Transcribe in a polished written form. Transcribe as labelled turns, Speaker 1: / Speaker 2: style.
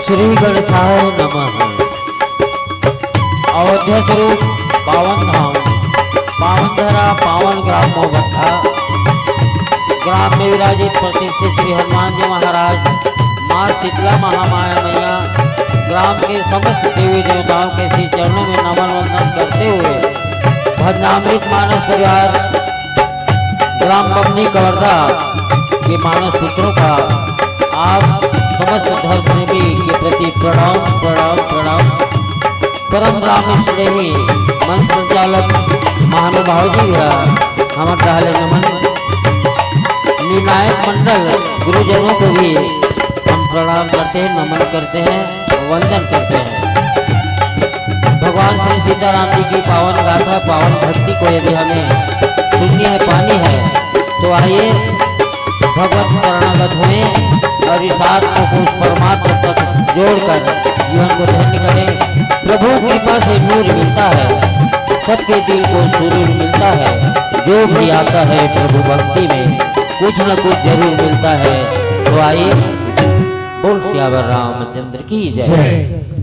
Speaker 1: श्री गणेशाय नमः। अयोध्या स्वरूप पावन धाम, पावन धरा, पावन ग्राम मोहभट्टा, ग्राम में विराजित प्रतिष्ठित श्री हनुमान जी महाराज, माँ शीतला महामाया मैया, ग्राम के समस्त देवी देवताओं के श्री चरणों में नमन वंदन करते हुए भजनामृत मानस परिवार ग्राम बमनी कवर्धा के मानस पुत्रों का आप समस्त धर्म प्रेमी के प्रति प्रणाम प्रणाम प्रणाम। परम रामेश प्रेमी मन संचालक महानुभाव जी हम डाले नमन। निर्णायक मंडल गुरुजनों को भी हम प्रणाम करते हैं, नमन करते हैं, वंदन करते हैं। भगवान श्री सीताराम जी की पावन गाथा, पावन भक्ति को यदि हमें सुननी है, पानी है, तो आइए भगवत शरणागत हुए और इस आत्मा को उस परमात्मा तक जोड़कर जीवन को धन्य करें। प्रभु कृपा से नूर मिलता है, सबके दिल को सुरूर मिलता है। जो भी आता है प्रभु भक्ति में कुछ न कुछ जरूर मिलता है। तो आइए बोल सियावर रामचंद्र की जय।